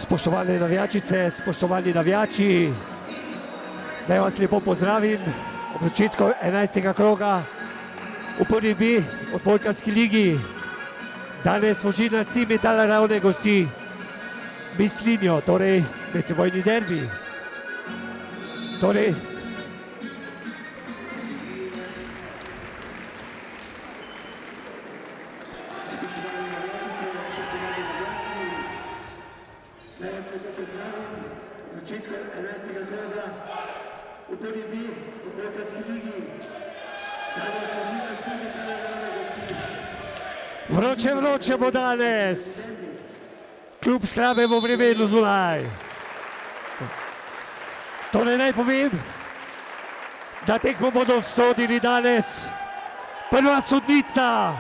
Spoštovane navijačice, spoštovani navijači, zdaj vas lepo pozdravim ob začetku 11. kroga v prvi B odbojkarski ligi. Danes Fužina Cimitala Ravne gosti Mislinjo, torej medsebojni derbi. Torej, vroče bo danes, kljub slabemu vremenu zunaj. Torej naj povem, da tekmo bodo sodili danes prva sodnica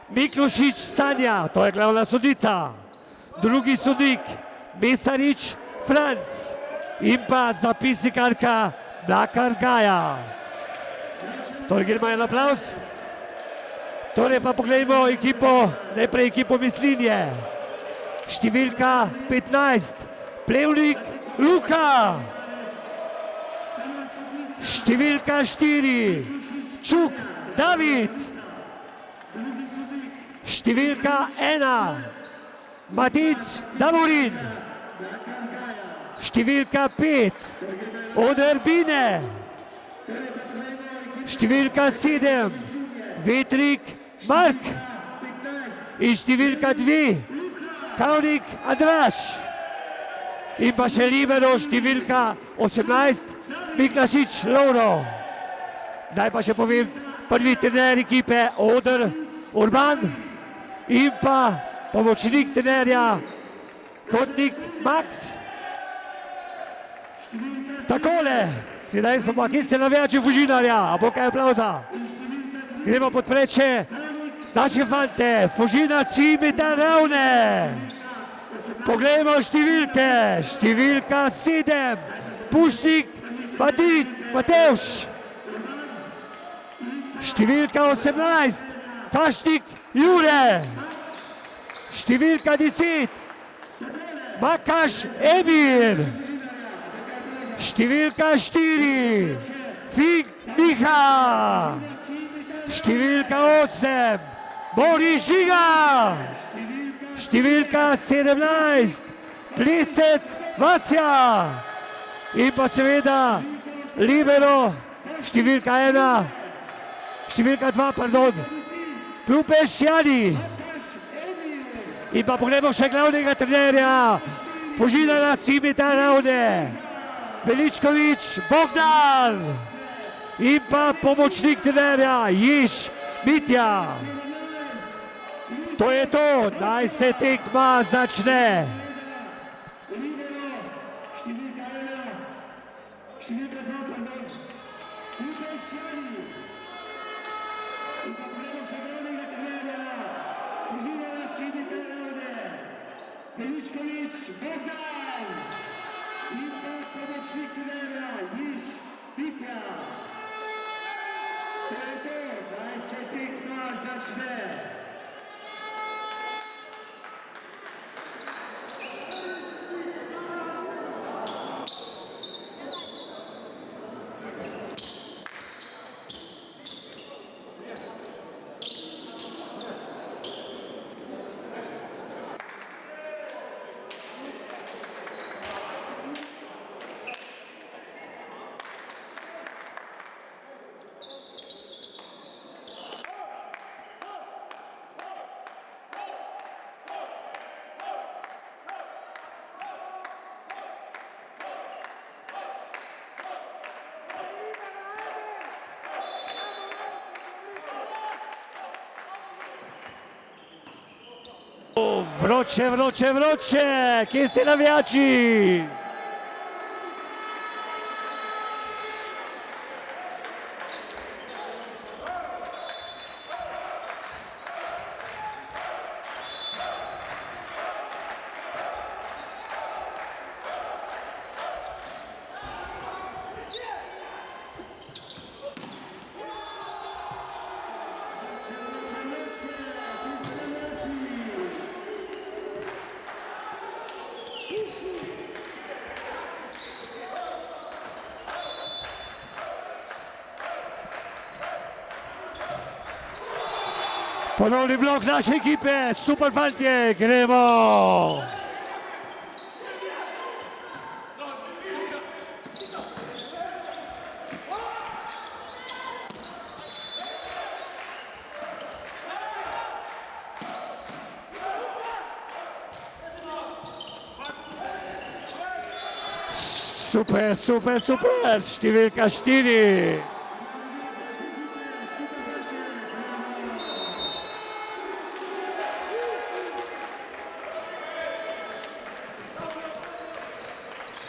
Miklošič Sanja, to je glavna sodnica, drugi sodnik Mesarič Franc in pa zapisnikarka Mlakar Gaja. Torej gremo en aplauz. Torej pa pogledajmo ekipo, najprej ekipo Mislinje. Številka 15, Plevnik Luka. Številka 4, Čuk David. Številka 1, Matic Davorin. Številka 5, Oder Bine. Številka 7, Vetrik Mark. In številka 2, Kavnik Andraš. In pa še libero številka 18, Miklašič Lovro. Naj pa še povem prvi trener ekipe Oder Urban in pa pomočnik trenerja Kotnik Max. Takole, sedaj so pa, kje ste navijači Fužinarja, a bo kaj aplauza. Gremo podpreti še naše fante, Fužina Cimitala Ravne. Poglejmo številke, številka 7, Pušnik Matevš. Številka 18, Kašnik Jure. Številka 10, Makaš Emir. Številka 4, Fink Miha. Številka 8, Boris Žiga. Številka 17, Plesec Vasja. In pa seveda libero, številka 1, številka 2, pardon, Klupeš Jani. In pa pogledamo še glavnega trenerja Fužina Cimitala Ravne, Veličkovič Bogdan. In pa pomočnik trenerja Již Mitja. To je to, naj se tekma začne. Številka 2, pardon, Klupeš Jani. In pa pogledamo še glavnega trenerja Fužina Cimitala Ravne, Veličkovič Bogdan. In pa pomočnik trenerja Již Mitja. To je to, naj se tekma začne. Vroče, kje ste navijači? Ponovni blok naše ekipe, super fantje, gremo! Super, super, super, številka 4.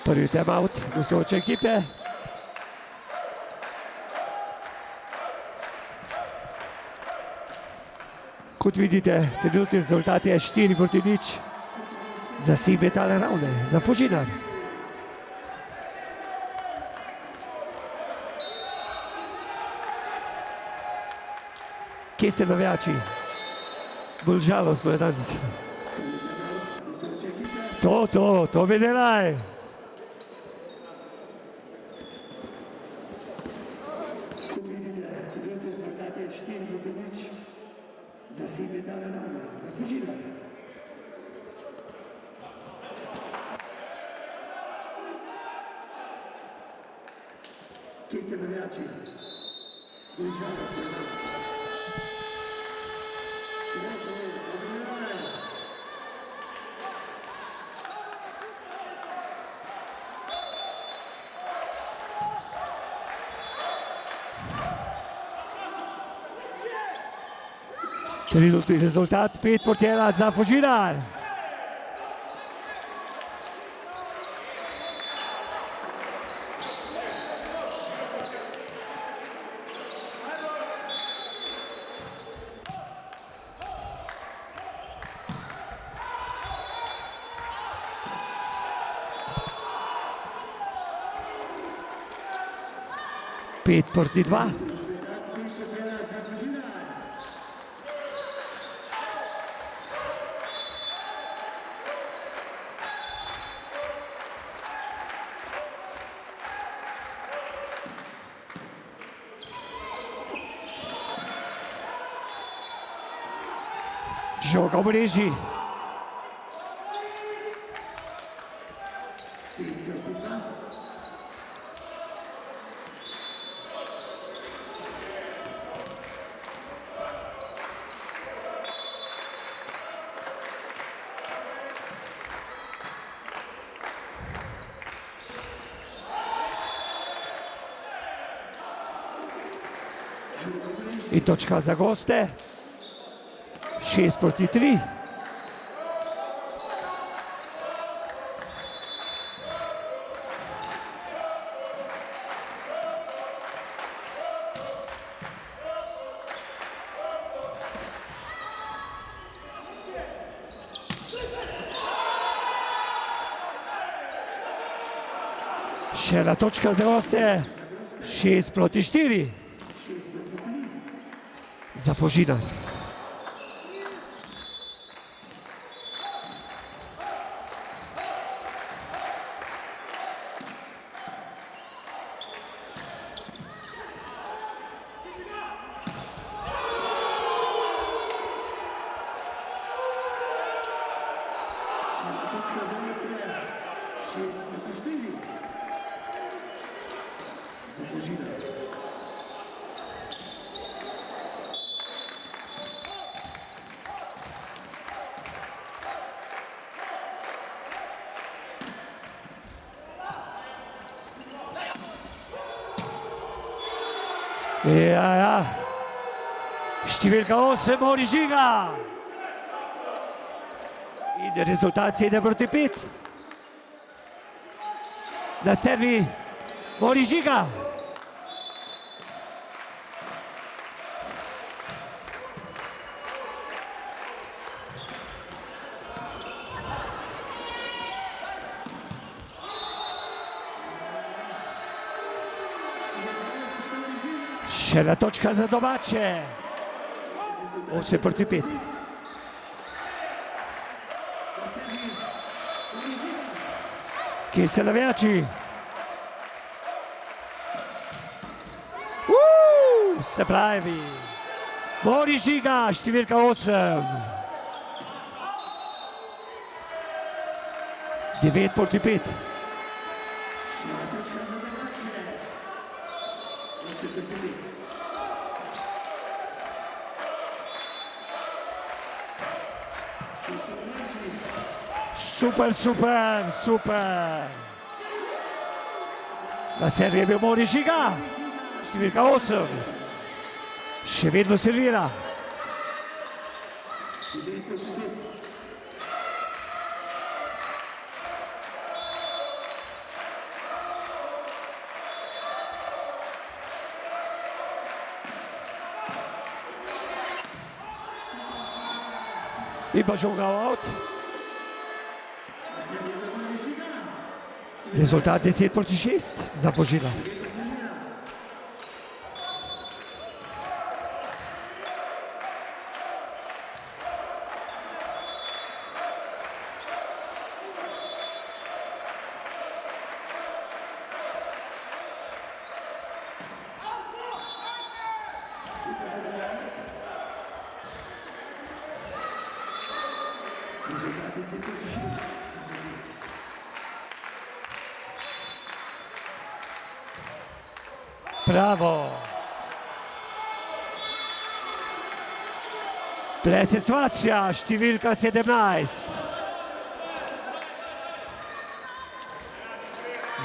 Prvi timeout gostujoče ekipe. Kot vidite, trenutni rezultat je 4-0 za Cimetale Ravne, za Fužinar. Kje ste navijači? Bolj žalostno je danes. To bi delaj. Kot vidite, trenutni rezultat je 4-0 za Cimetale Ravne, za Fužinar. Kje ste navijači? Bolj žalostno je danes. Trenutni rezultat 5-1 za Fužinar. Pet proti 2. Žoga v mreži. In točka za goste. 6-3. Še ena točka za goste. 6-4. Za Fužinar. Ja. Številka 8, Morižiga. In rezultat 7-5. Na servi Morižiga. Še ena točka za domače. 8-5. Kje ste navijači? Se pravi, Boris Žiga, številka 8. 9:5. Super, super, super. Na servi je bil Boris Žiga, številka 8. Še vedno servira. In pa žoga out. Rezultat 10:6 za Fužilar. Bravo. Plesec Vasja, številka 17.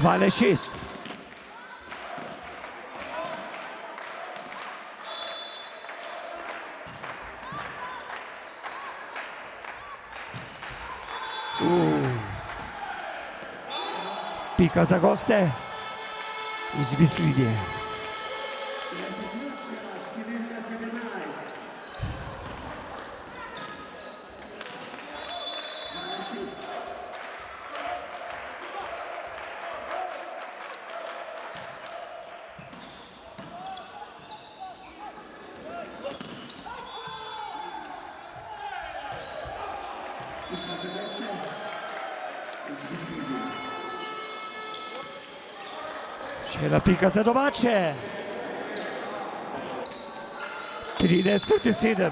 12:6. Pika za goste iz Mislinje. Še ena pika za domače. 13:7.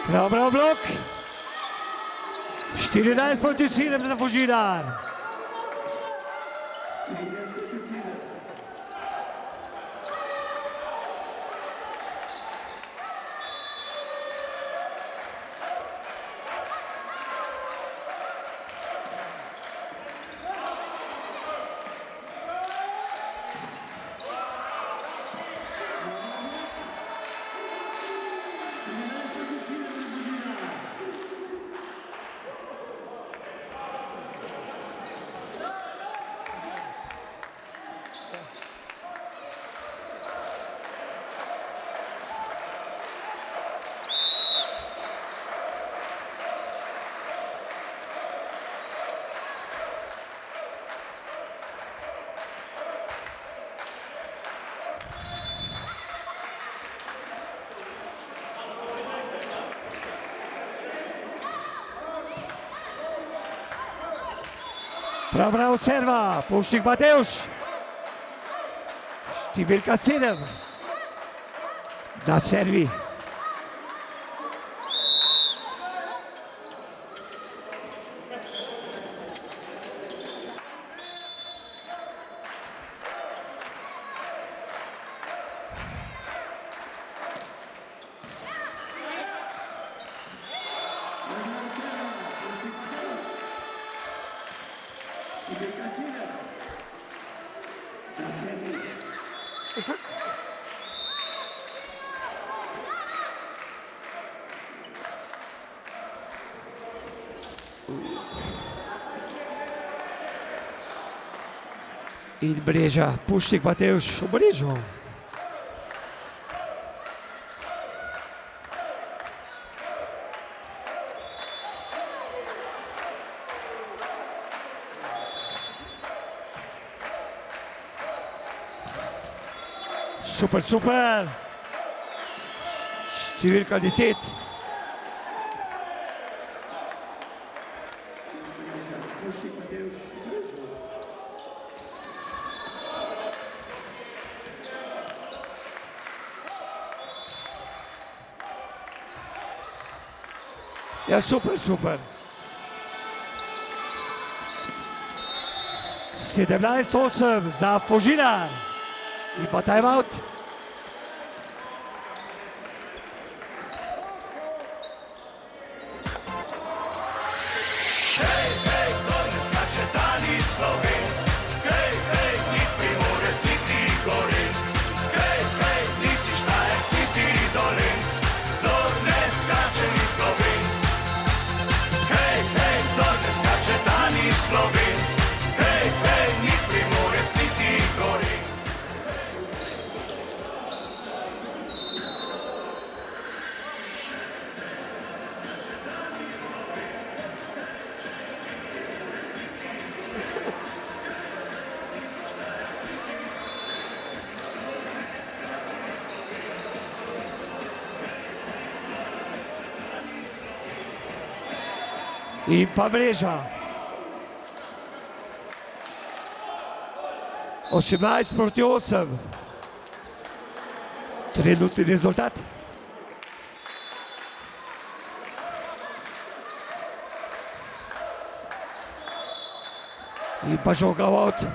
Prav blok. 14:7 za Fužilar. Prav serva, Pušnik Matevž. Številka 7. Na servi. In mreža, Pušnik Matevž v mrežo. Super, super. številka 10. Ja, super, super. 17:8 za Fužilar. In pa timeout. In pa mreža. 18:8. Trenutni rezultat. In pa žoga out.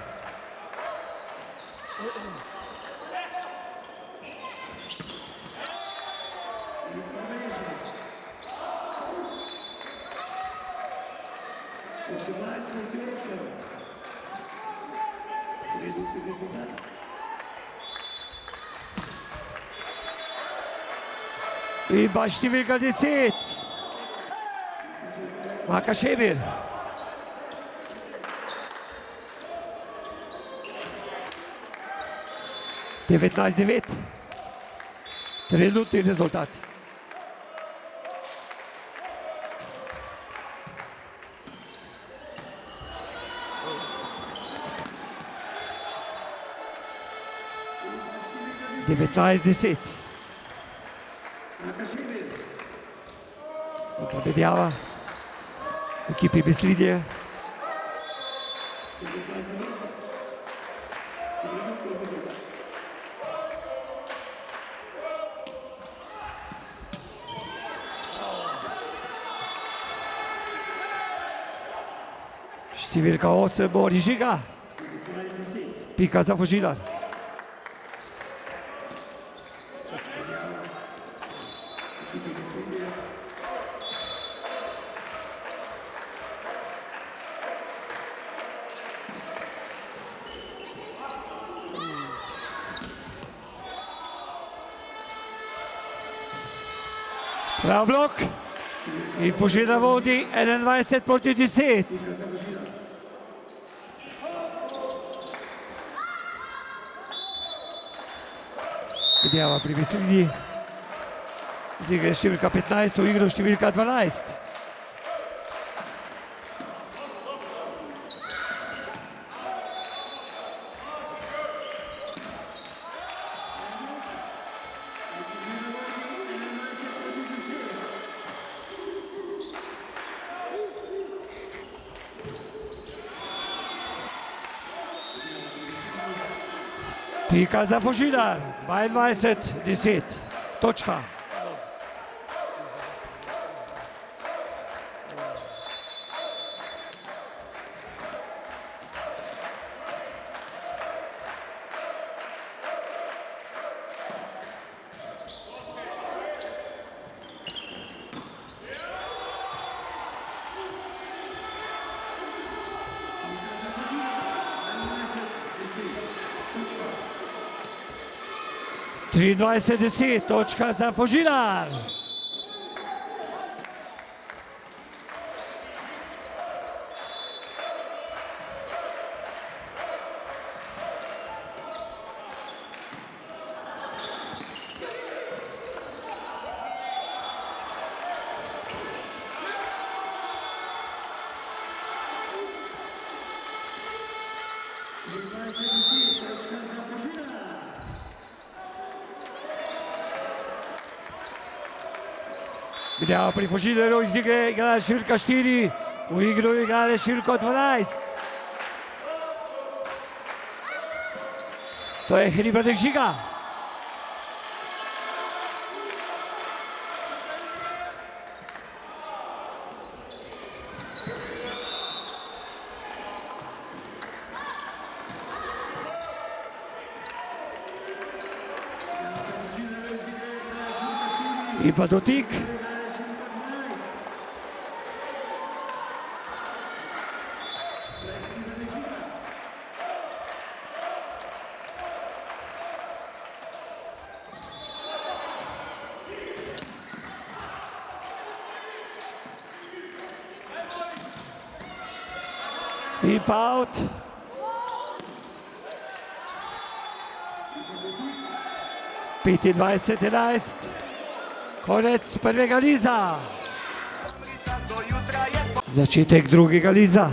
In pa številka 10. Maka Šemir. Devetnajst 9. Trenutni rezultat. Devetnajst 10. In pa Bedjava, ekipi Beslinje. Številka 8, Boris Žiga. Pika za Fužilar. Prav blok in Fužilar vodi 21:10. Bedjava pri Beslinji. Z igre številka 15, v igro številka 12. Pika za Fužilar, 22:10. Točka. Triindvajset 10, točka za Fužilar. Videa pri Fužilerju iz igre igrala številka 4, v igro igrala številko 12. To je Hribernik Žiga. In pa dotik. In pa out. Petindvajset 11. Konec prvega niza. Začetek drugega niza.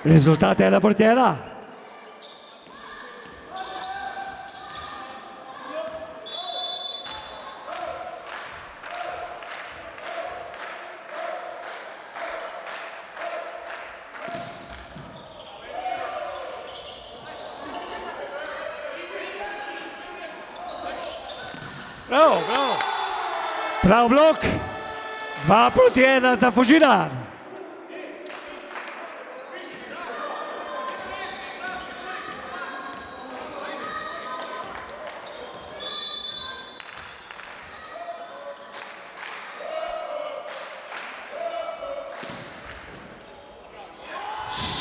Rezultat 1-1. Bravo, bravo. Prav blok. 2-1 za Fužilar.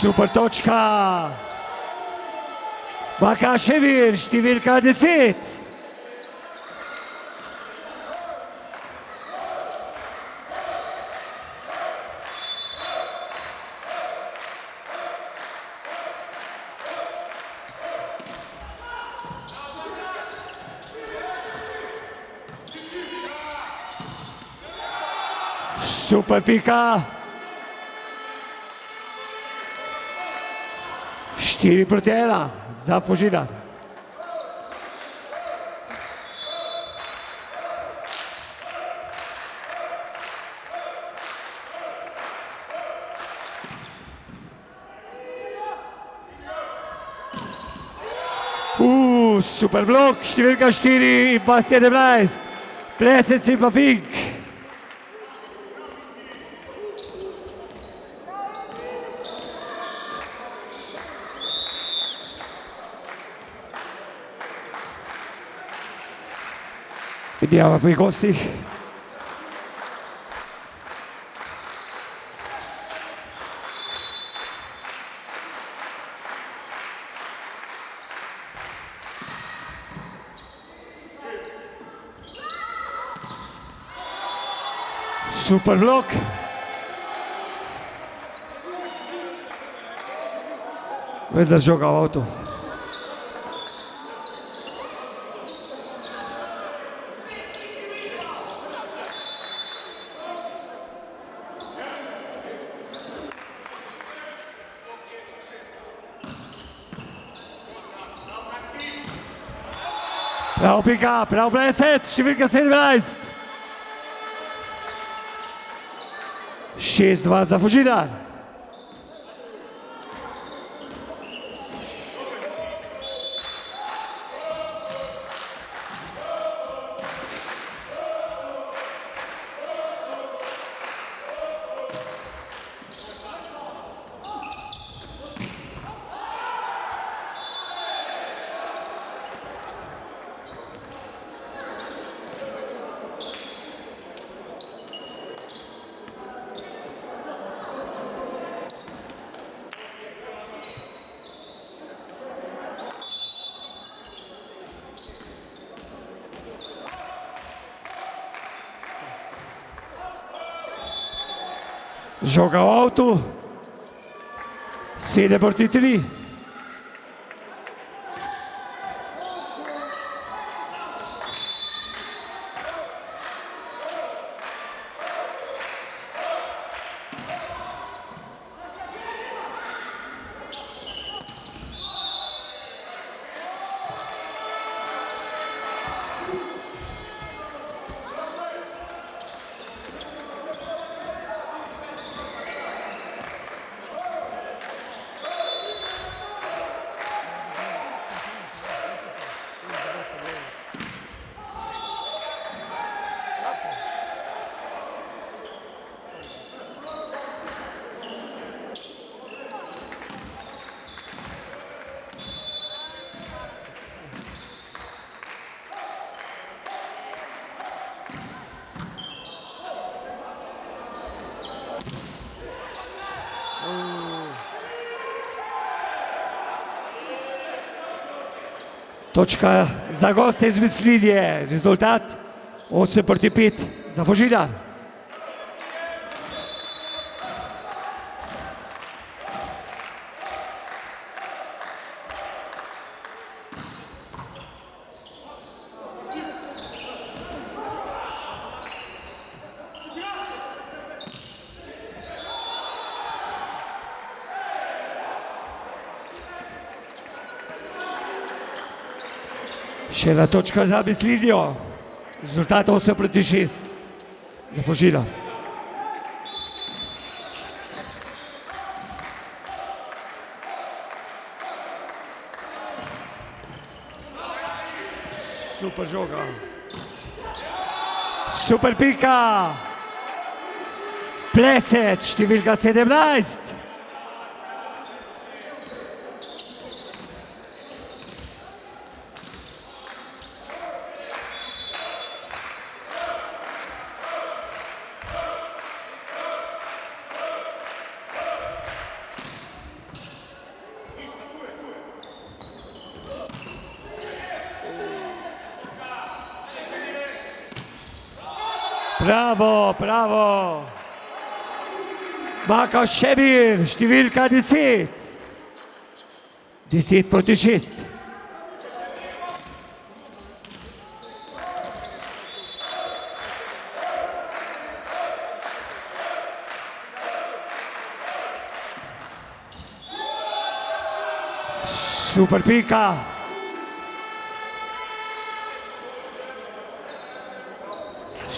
Super točka. Bakaševir, številka 10. Super pika. 4-1 za Fužilar. Super blok, številka 4 in pa 17. Plesec in pa Fink. Vidjava pri gostih. Super blok. Vedno žoga v avtu. Prav pika, prav Plesec, številka 17. 6-2 za Fužilar. Žoga v avtu, 7-3. Točka za goste iz Mislinje, rezultat 8-5 za Fužinar. Še ena točka za Mislinjo, rezultat 8-6 za Fužinar. Super žoga. Super pika. Plesec, številka 17. Bravo, bravo. Maka Šebir, številka 10. 10-6. Super pika.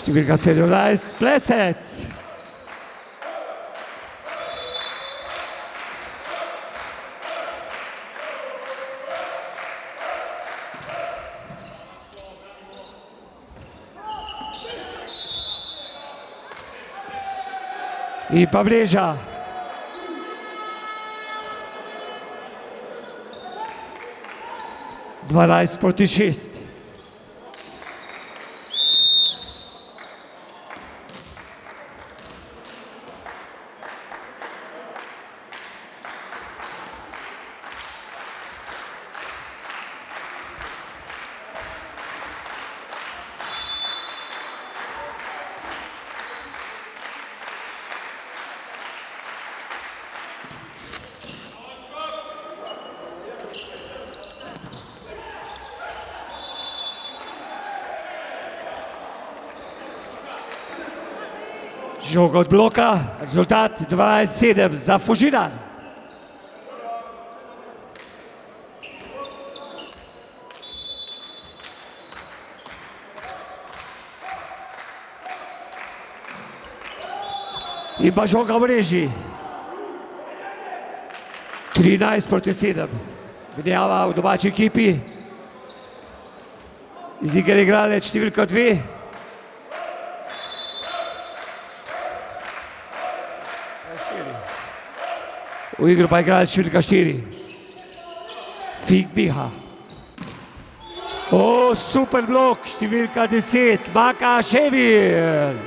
Številka 17, Plesec. In pa mreža. Dvanajst proti 6. Žoga od bloka, rezultat 12-7 za Fužinar. In pa žoga v mreži. 13-7. Menjava v domači ekipi. Iz igre igralec številka 2. V igro pa igralec številka 4. Fink Miha. O, super blok, številka 10, Maka Šebir.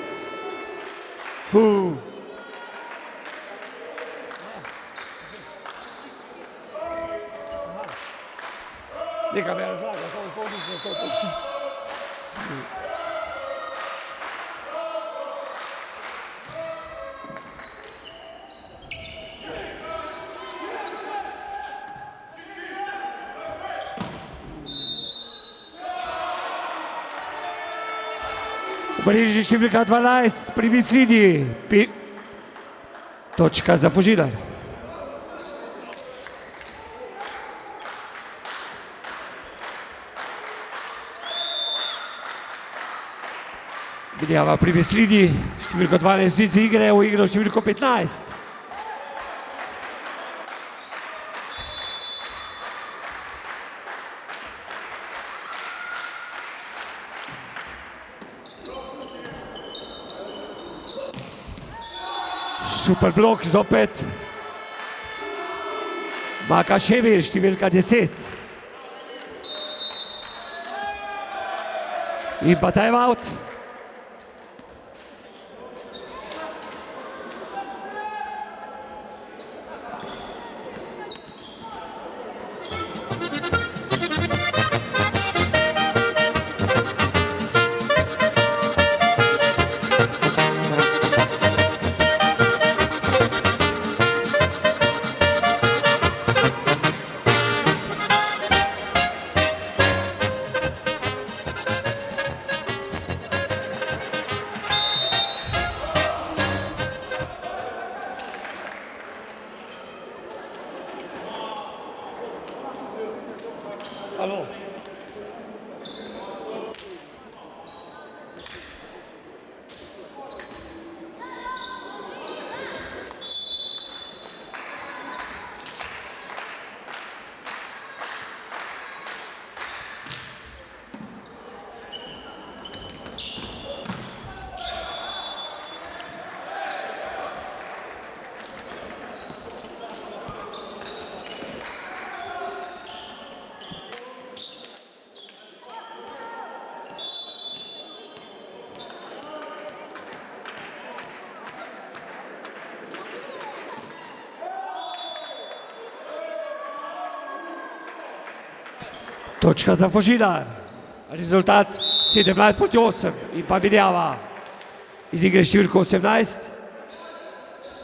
Neka me razlaga, samo polnice 100%. V mreži številka 12, pri Vislini. Točka za Fužinar. Menjava pri Vislini, številko 12 iz igre, v igro številko 15. Super blok zopet. Makaševir, številka 10. In pa time out. Alo. Točka za Fužinar. Rezultat 17:8 in pa menjava iz igre številko 18.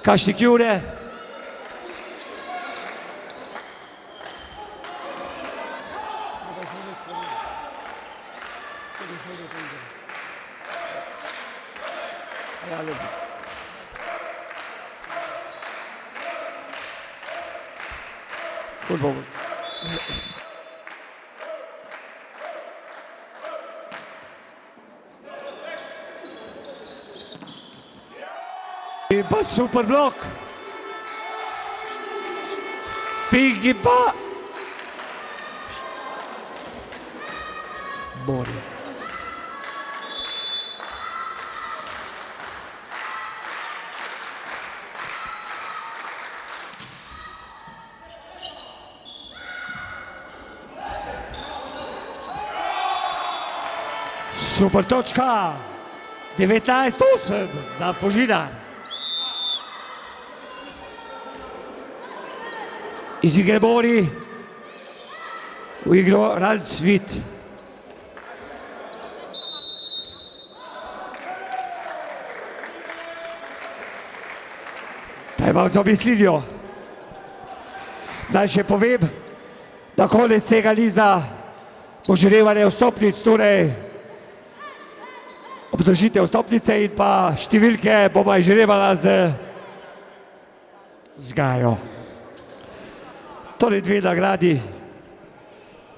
Kašnik Jure. In pa super blok. Figi pa. Bori. Super točka. 19:8 za Fužinar. Iz igre Bori v igro Ralf Svit. Time-out za Vislinijo. Naj še povem, da konec tega niza bo žrevanje vstopnic, torej obdržite vstopnice in pa številke bomo žrevala z Gajo. Torej dve nagradi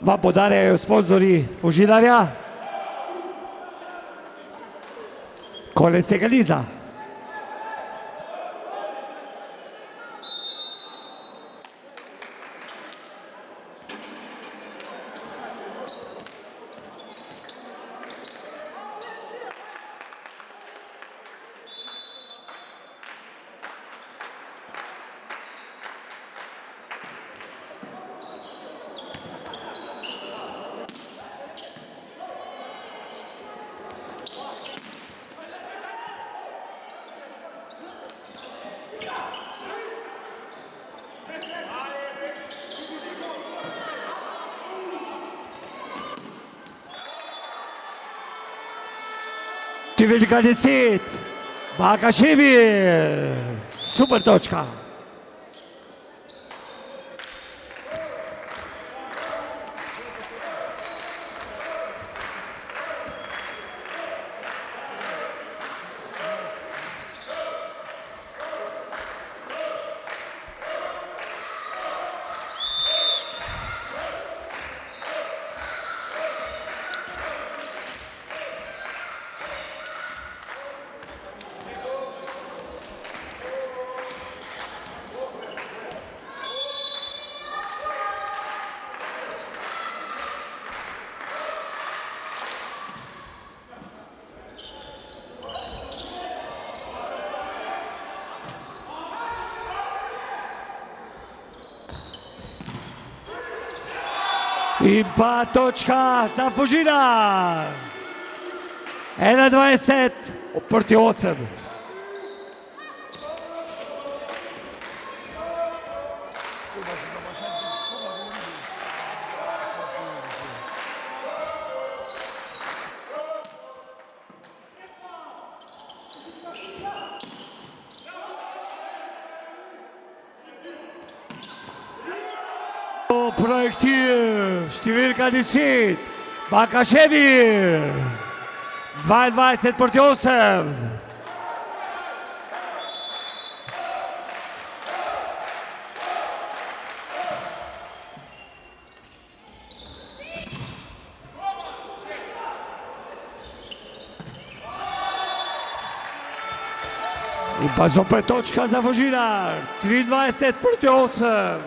vam podarjajo sponzorji Fužinarja. Konec tega niza. Številka 10, Makaševir, super točka. In pa točka za Fužina. 21:8. Projektil številka 10, Bakaševi, 22:8. In pa zopet točka za Fužina, 23:8.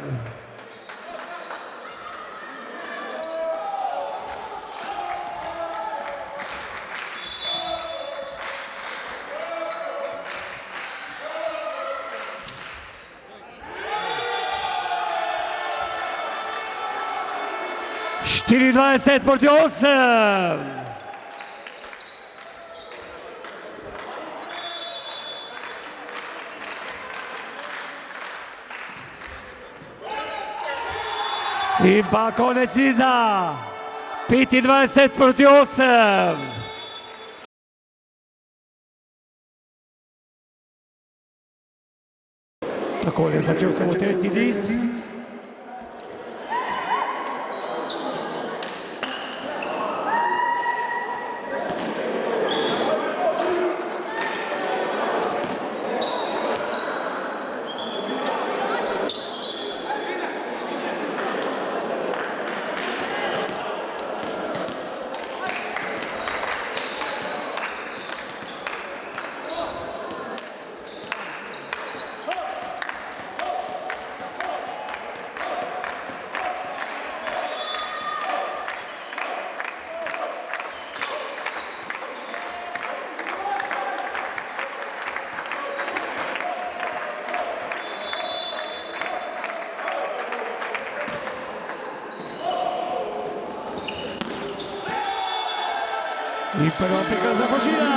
Štiriindvajset proti 8. In pa konec niza. 25:8. Takole začel se bo tretji niz. In prva pika za Fužina.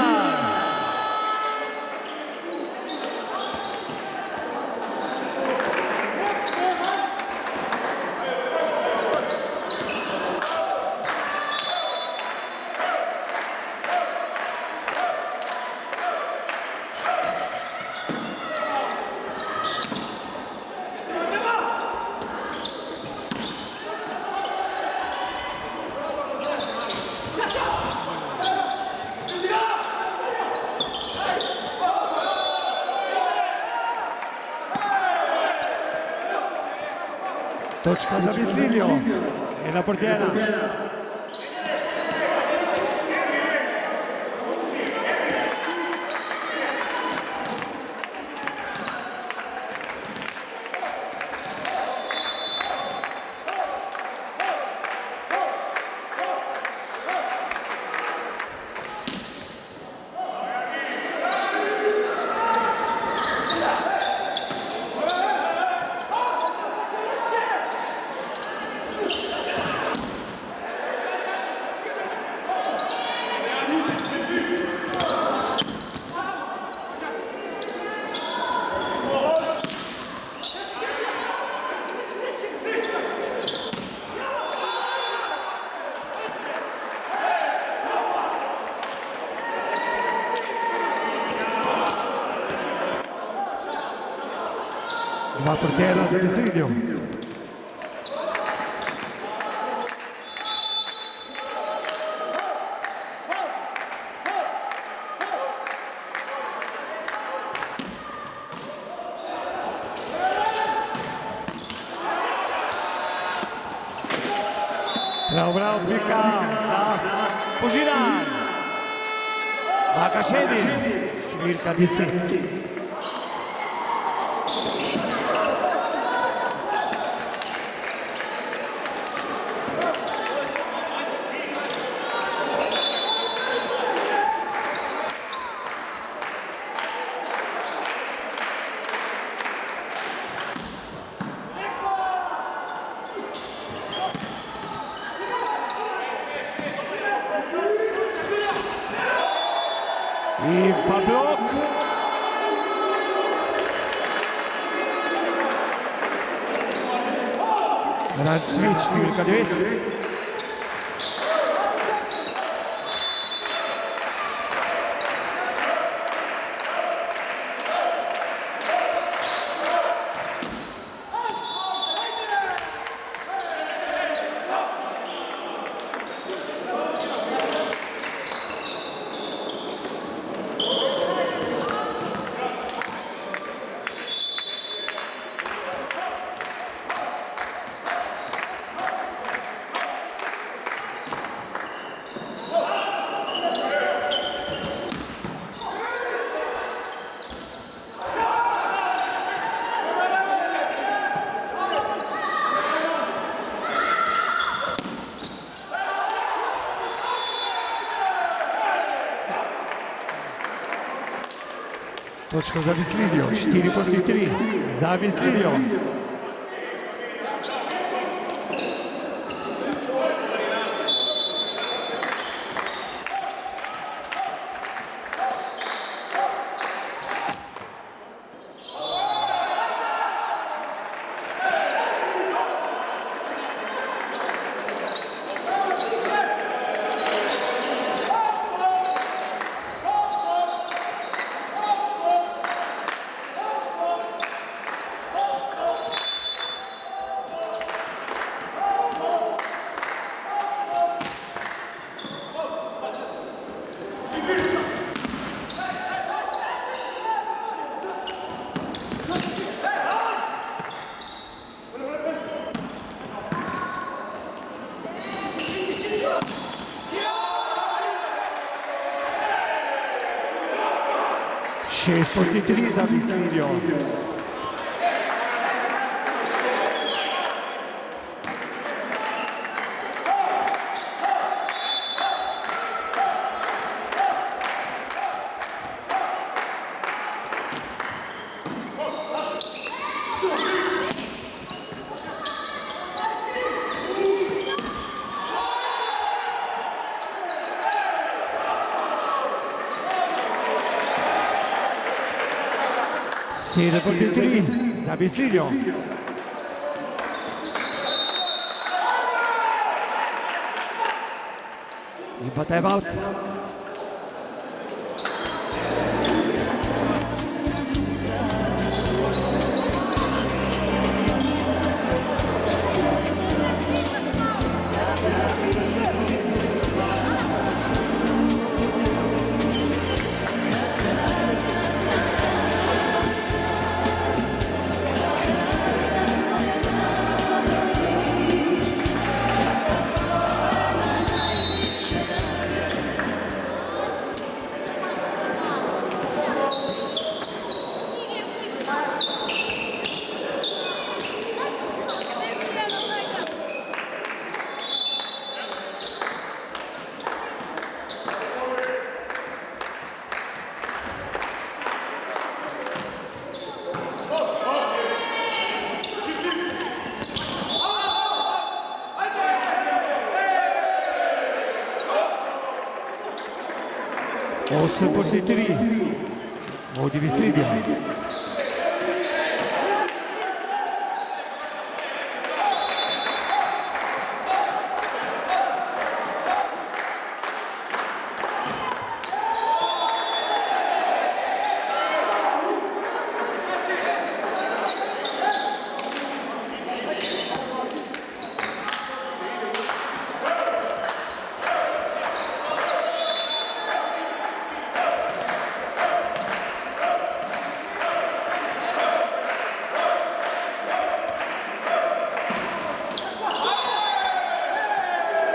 Točka za Mislinjo, 1:1. Dva portera za Mislinjo. Bravo, pika za Fužina. Bakaševi, številka 10. In pa blok. Rancvič, številka 9. Točka za Mislinjo, 4-3 za Mislinjo. Šest proti 3 za Mislinjo. Sedem proti 3 za Mislinjo. In pa time out. Osem proti 3 vodi Mislinja.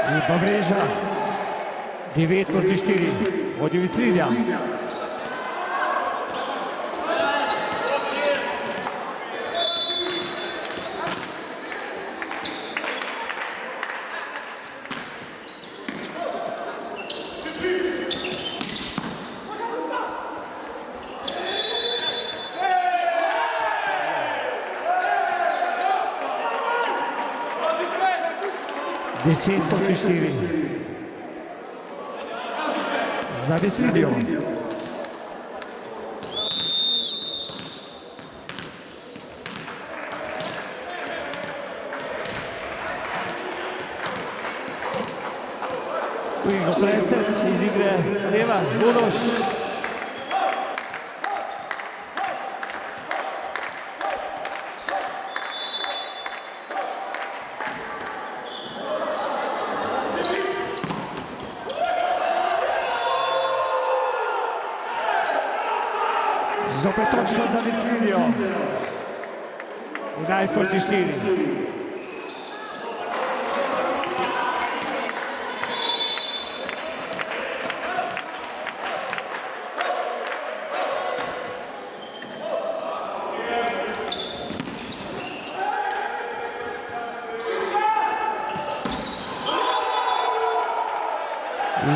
In pa mreža, 9 proti 4, vodi Mislinja. Deset proti 4 za Mislinjo. Plesec iz igre leva, Uroš. Zopet točka za Mislinjo. 11:4.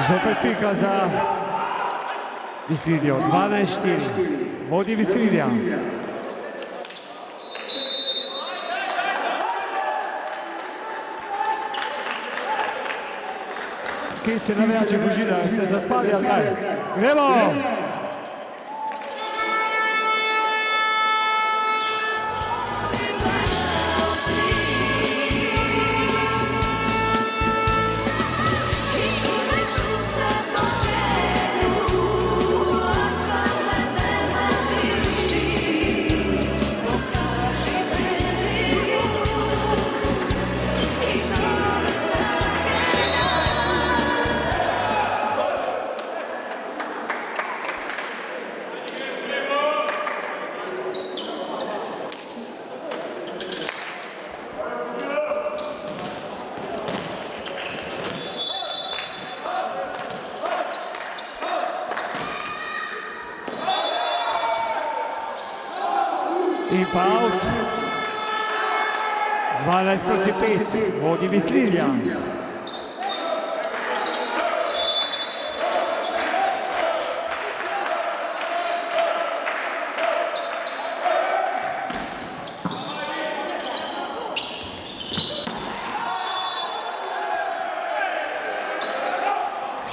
Zopet pika za Mislinjo. 12:4. Vodi Mislinja. Kje ste navijači Fužina? Ste zaspali ali kaj? Gremo! In pa out. 12:5. Vodi Mislinja.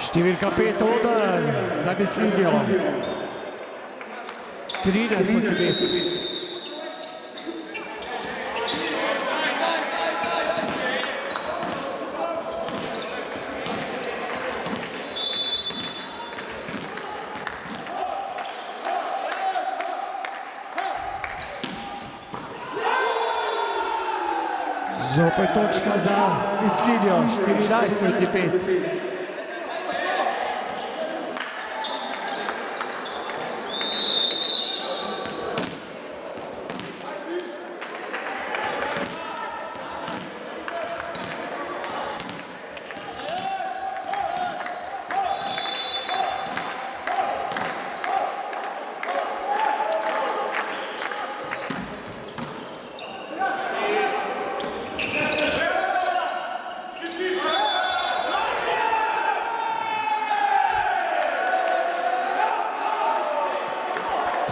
Številka 5 odar za Mislinjo. 13:5. Zopet točka za Mislinjo. 14:5.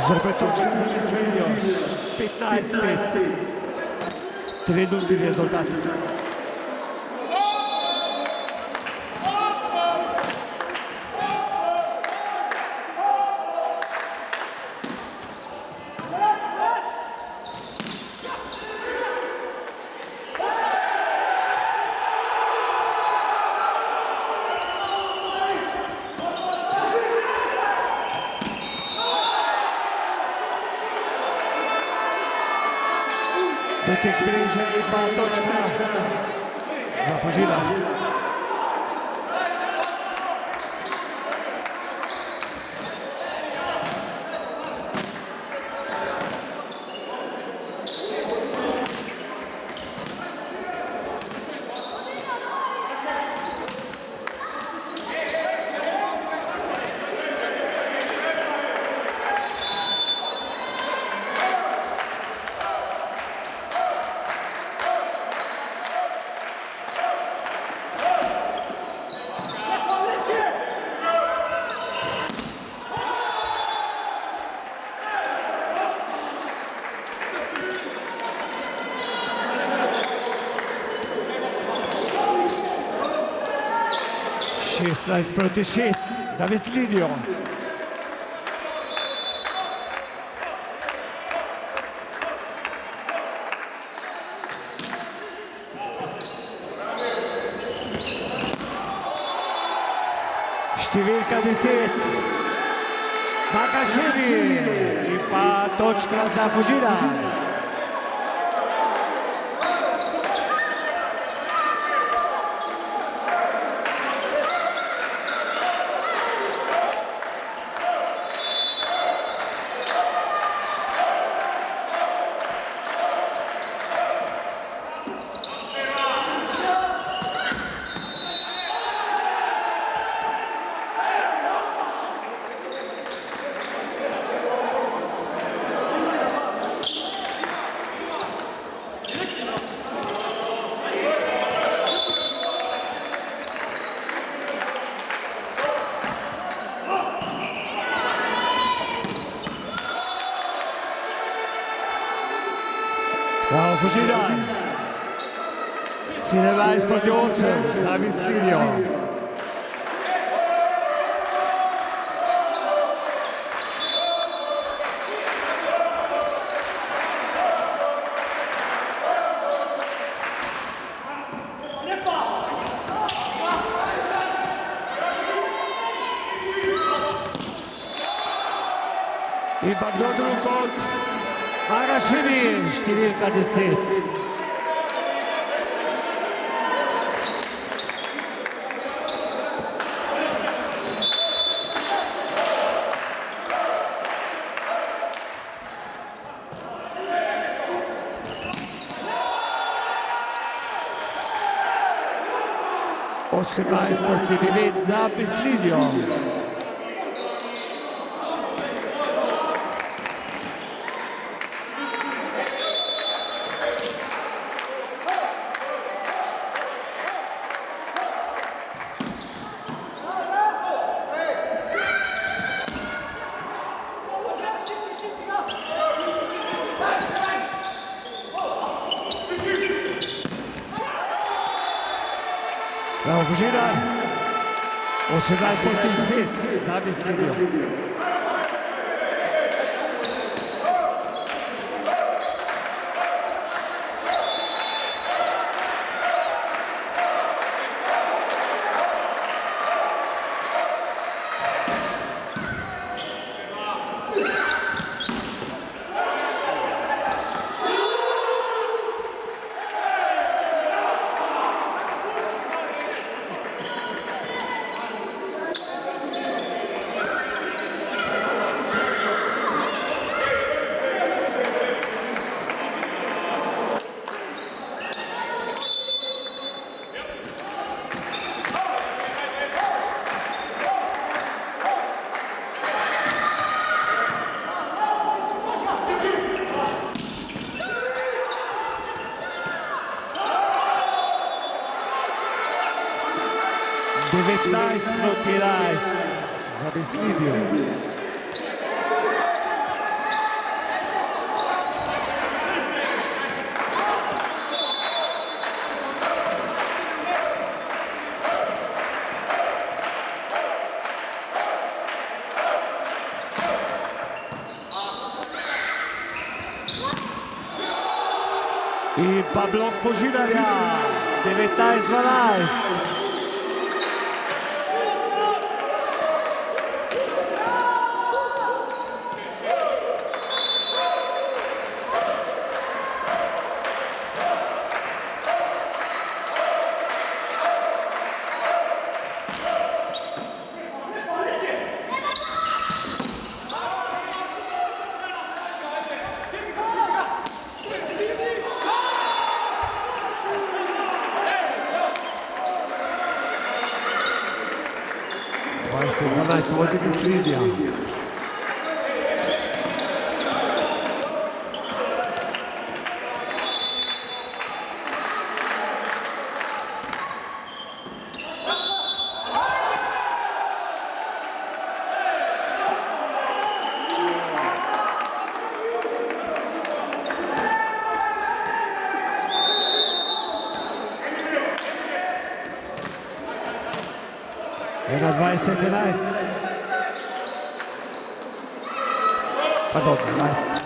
Zopet točka za Mislinjo. 15:5. Trenutni rezultat. Dotek mreže in pa točka za Fužina. Šestnajst proti 6 za Mislinjo. številka 10, Makaševi in pa točka za Fužina. Bravo Fužina, 17:8 za Mislinjo. In pa kdo drug kot Makaševi, številka 10. Osemnajst proti 9 za Mislinjo. Bravo Fužina, 18:10 za Mislinjo. Devetnajst proti 11 za Mislinjo. In pa blok Fužinarja, 19:12. Se 12 vodi Mislinja. Era 20:11. Pardon, 11.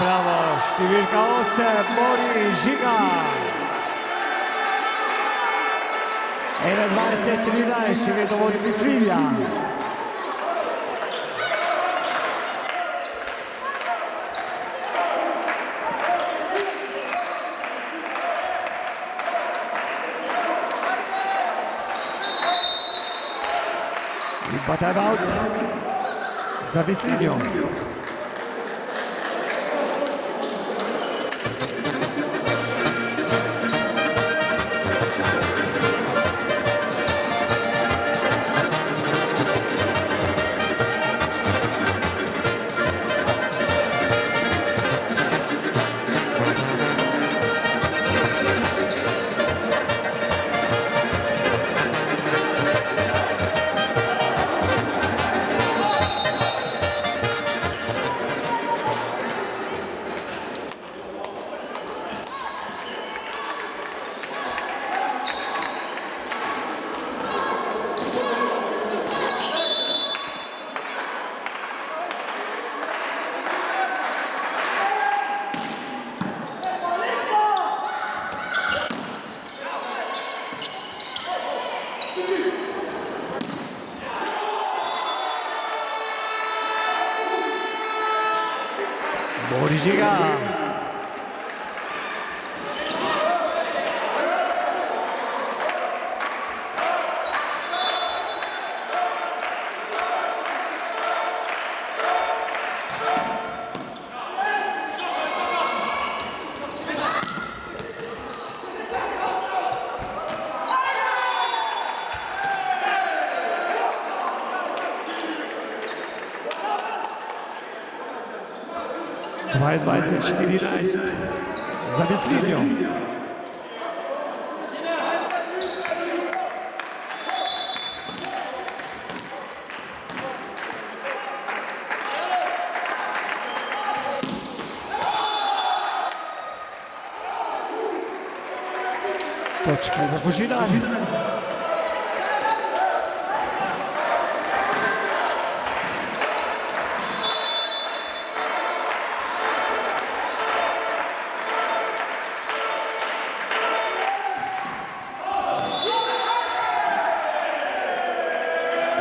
Bravo, številka 8, Mori Žiga. 21-13, še vedno vodi Mislinja. In pa timeout za Mislinjo. Mori Žiga. Dvaindvajset 14 za Mislinjo. Točka za Fužina.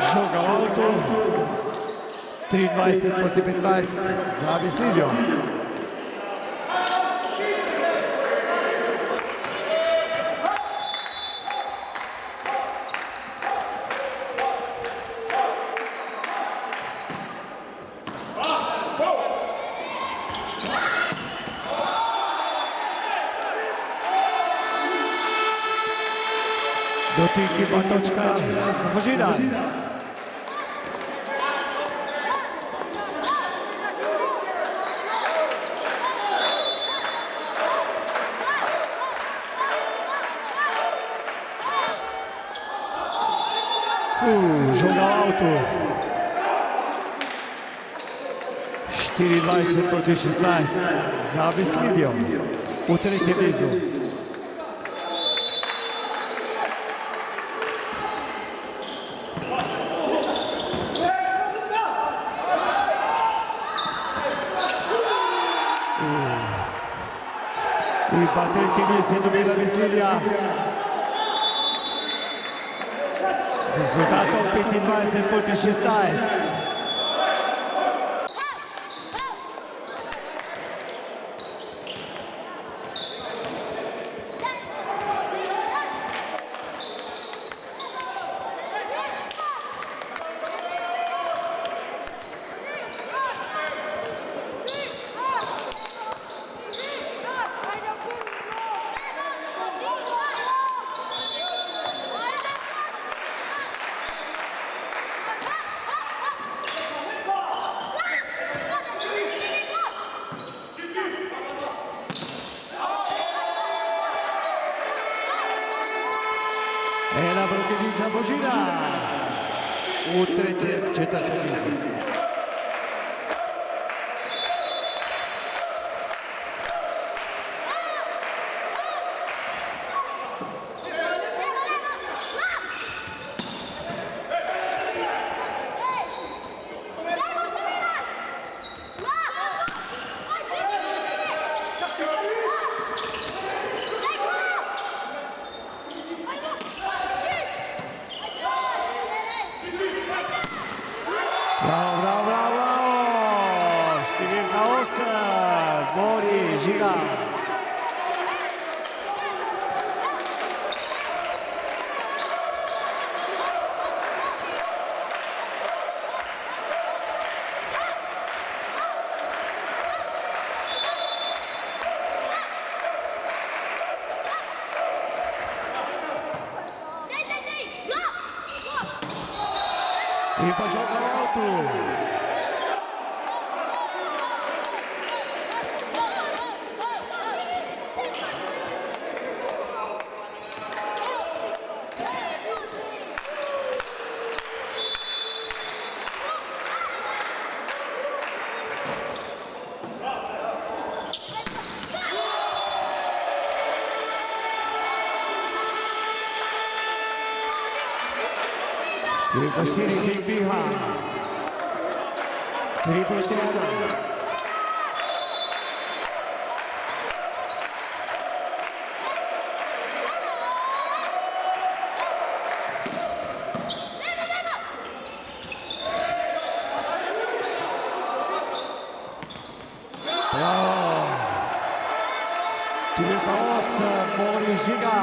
Žoga v avtu, 23-15 za Mislinjo. Dotik in pa točka za Fužina. Žoga v avtu. 24-16 za Mislinjo v tretjem nizu. In pa tretji niz je dobila Mislinja. Z rezultatom 25-16. Ena protivnica Fužina v tretjem četrtem nizu. Bravo, bravo, bravo, bravo! Številka 8, Mori Žiga. In pa žoga v avtu. Številka 4, Fik Biha. 3-1. Bravo. Številka 8, Mori Žiga.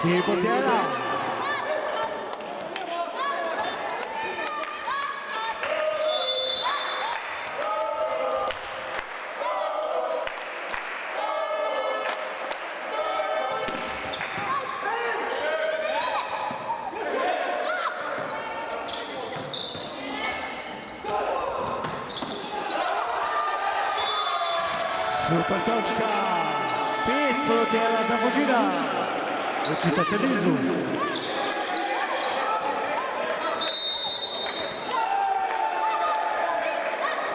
4-1. Super točka, 5-1 za Fužina. Očitate nizu.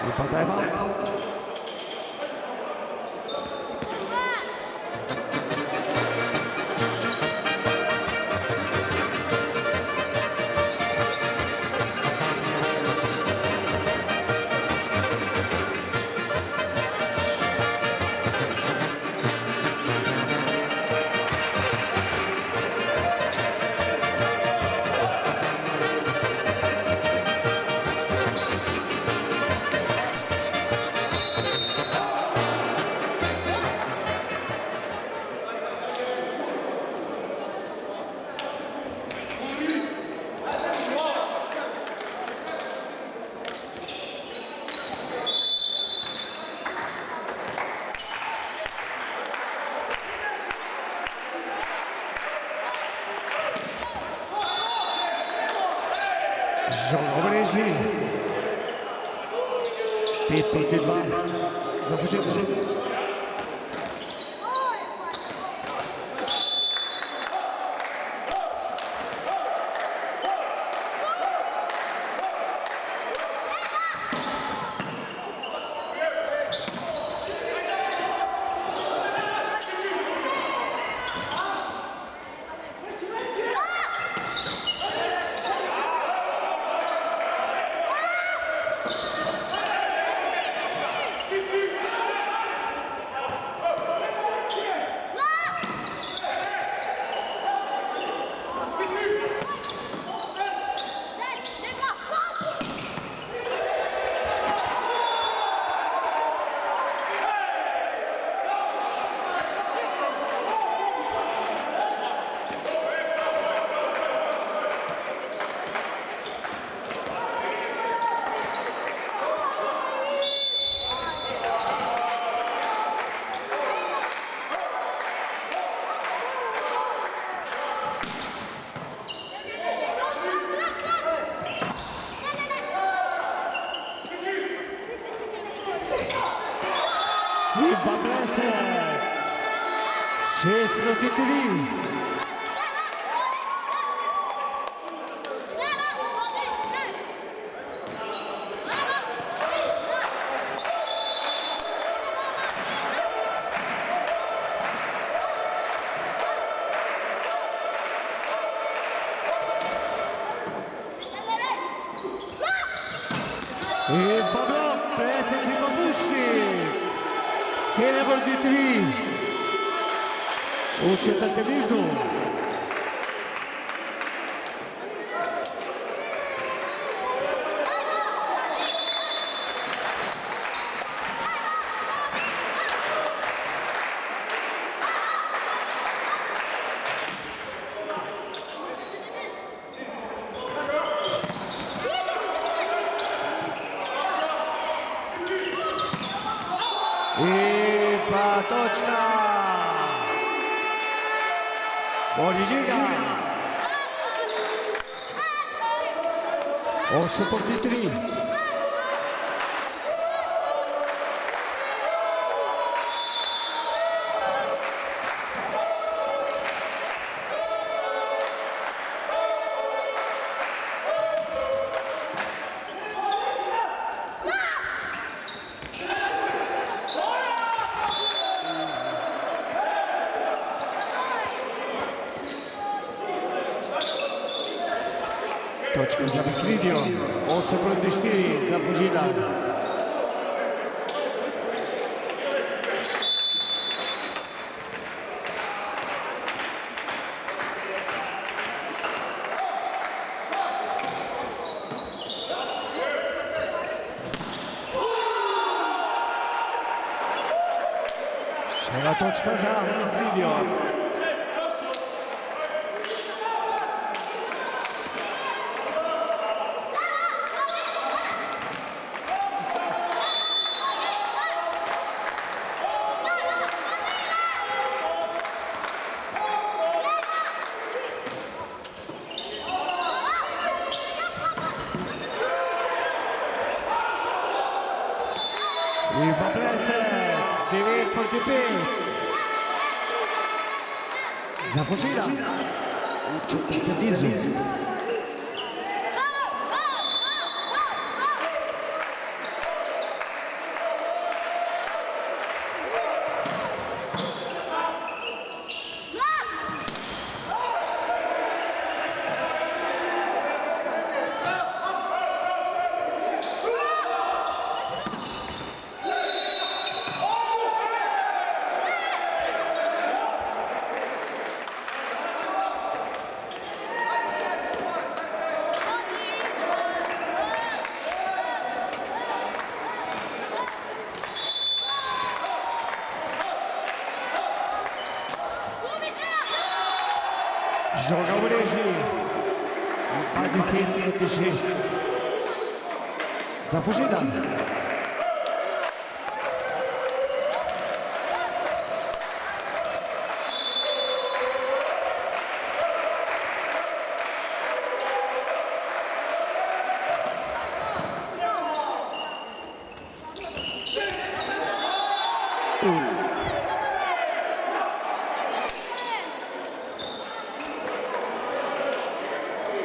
In pa time out. Žoga v mreži. 5-2 za Fužino. In pa Plesec. 6-3. In pa blok, Plesec in pa Pušnik. 7-3. V četrtem nizu. Orižiga. 8-3. Točka za Beslidijo, 8-4 za Fužina. Še ena točka za Beslidijo. In pa Plesec, 9-5. Za Fužina. V četrtem nizu. Žoga v mreži. In pa 10-6. Za Fužina.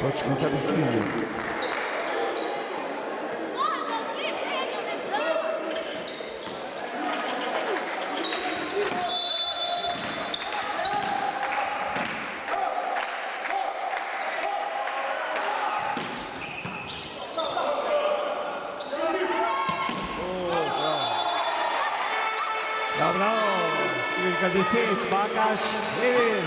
Točka za Beslidijo. Dobro, številka 10, Bakaš, Emil.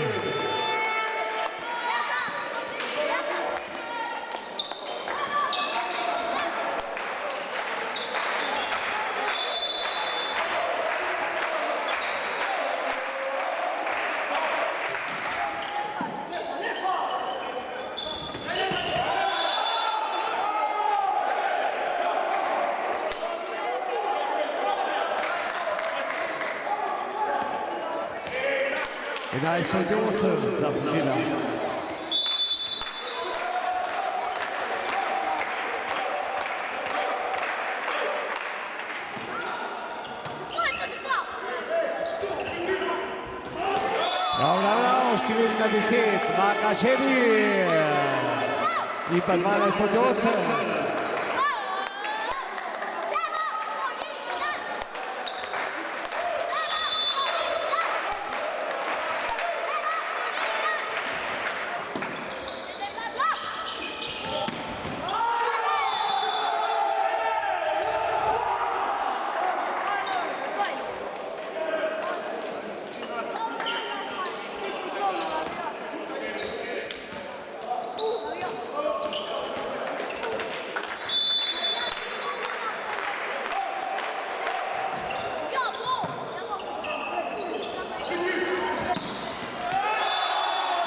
In 11-8 za Fužina. Bravo, številka 10, Bakaš, Emil. In pa 12-8.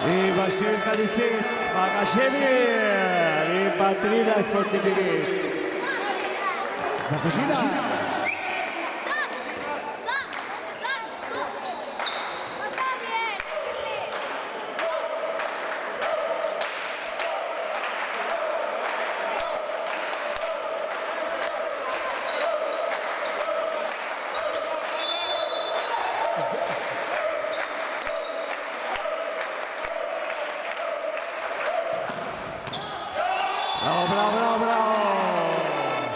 In pa številka 10, Bakaš, Emil. In pa 13-9 za Fužina. Bravo, bravo, bravo, bravo.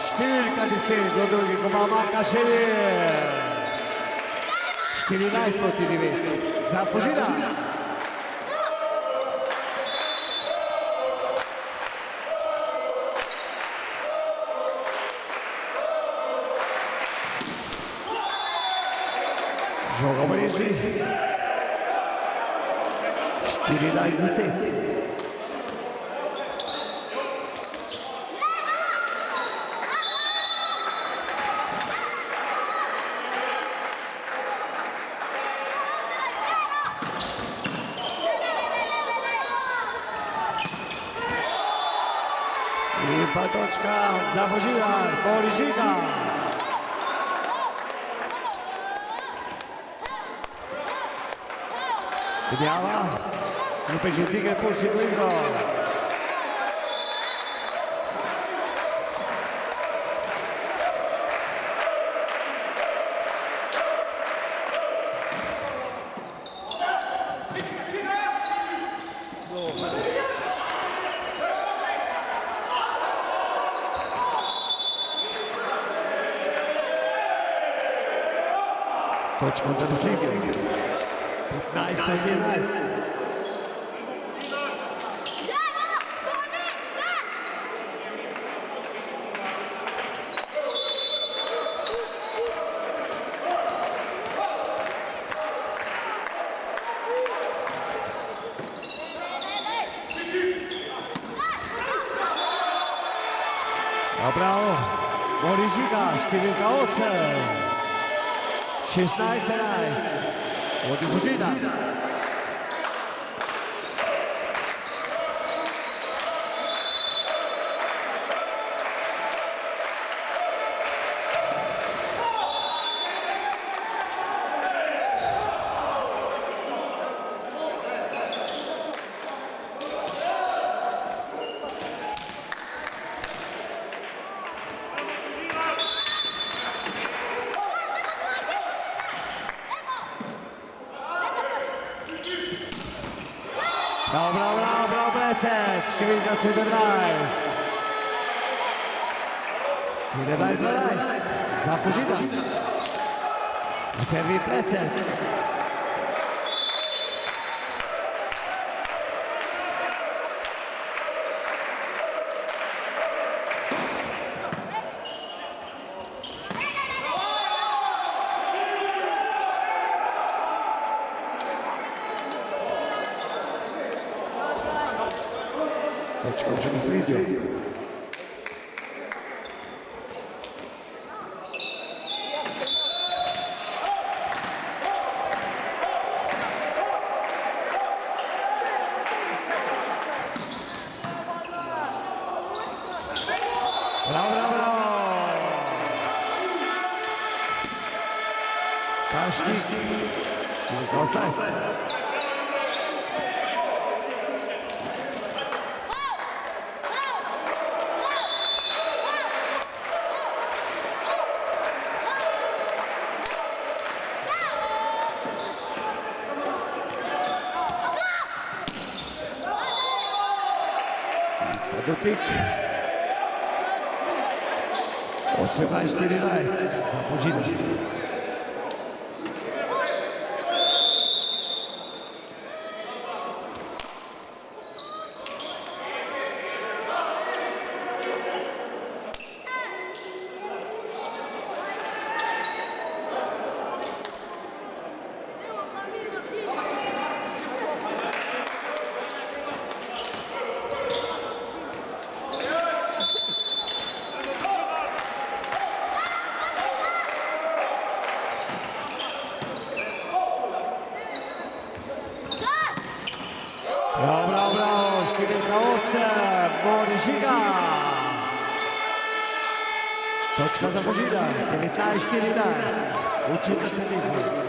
Številka 10, do drugi komad Marka Ševir. 14 proti 9 za Fužina. Žoga v mreži. 14-10. I pa točka za Fužina, Boris Žiga. Vidjava, Lupež iz igre puši do igro. Točka za Besidje. 15-11. Bravo, Boris Žiga, številka 8. 16-11. Vodi Fužina. Bravo, bravo, bravo, bravo, Plesec, številka 17. 17-12 za Fužina. Na servi Plesec. Točka už je svidio. Bravo, bravo, bravo. Kašnik. 18. Dotyk. 18-14 za Fužina. Bravo, bravo, bravo, številka 8, Boris Žiga. Točka za Fužina, 19-14, uči na televiziji.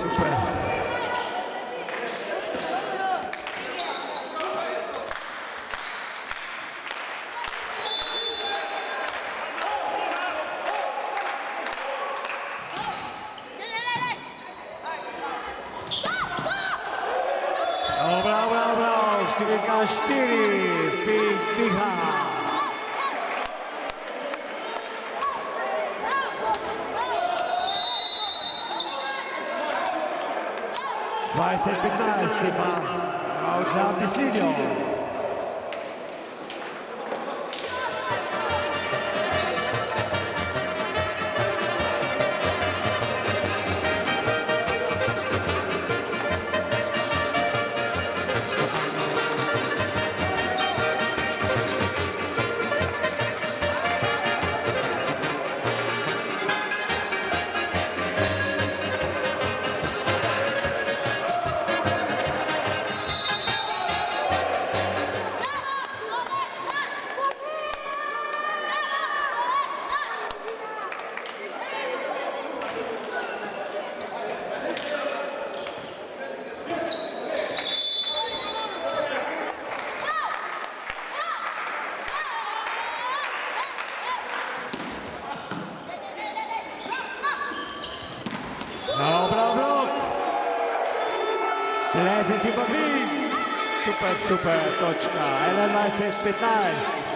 super. Bravo, številka 4, Filip Miha. Dvajset 15 ima za Mislinjo. Bravo blok. Lezec in Bavin. Super, točka. 21-15.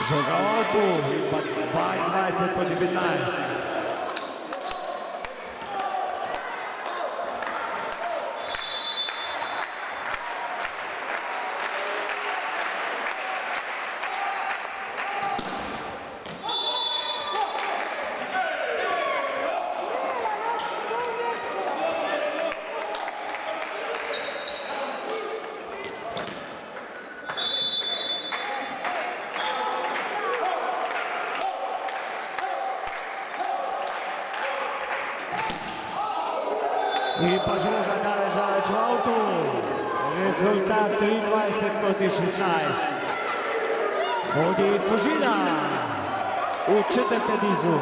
Žogalo tu, pa 22-19. In pa žoga daleč v avtu. Rezultat 23-16. Vodi Fužina v četrtem nizu.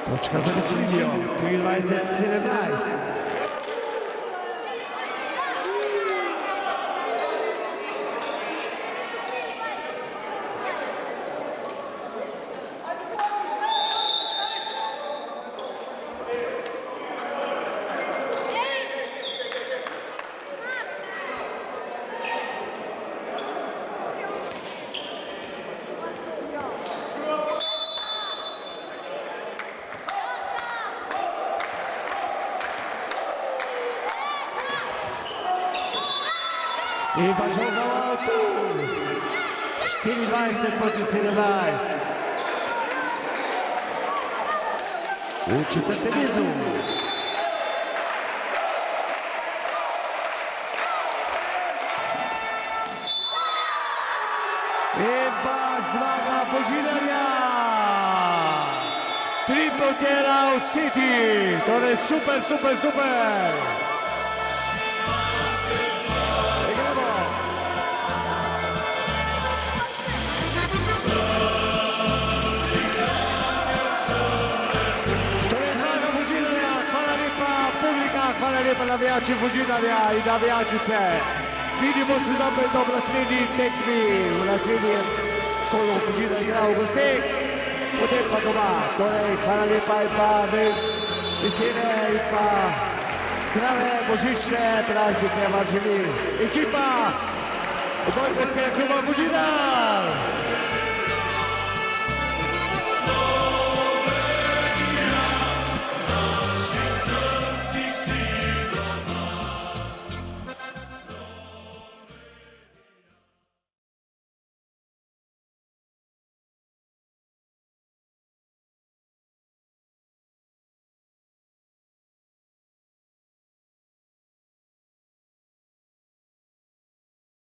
Točka za Mislinjo, 23-17. In pa žoga v avtu. 24-17. V četrtem nizu. In pa zmaga Fužinarja. Triple Terra City. Torej super. Hvala lepa navijači Fužinarja in navijačice. Vidimo se zopet v naslednji tekmi, v naslednjem kolu Fužina igra v gosteh, potem pa doma. Torej, hvala lepa in pa besede in pa zdrave božične praznike vam želi ekipa odbojkarskega kluba Fužina.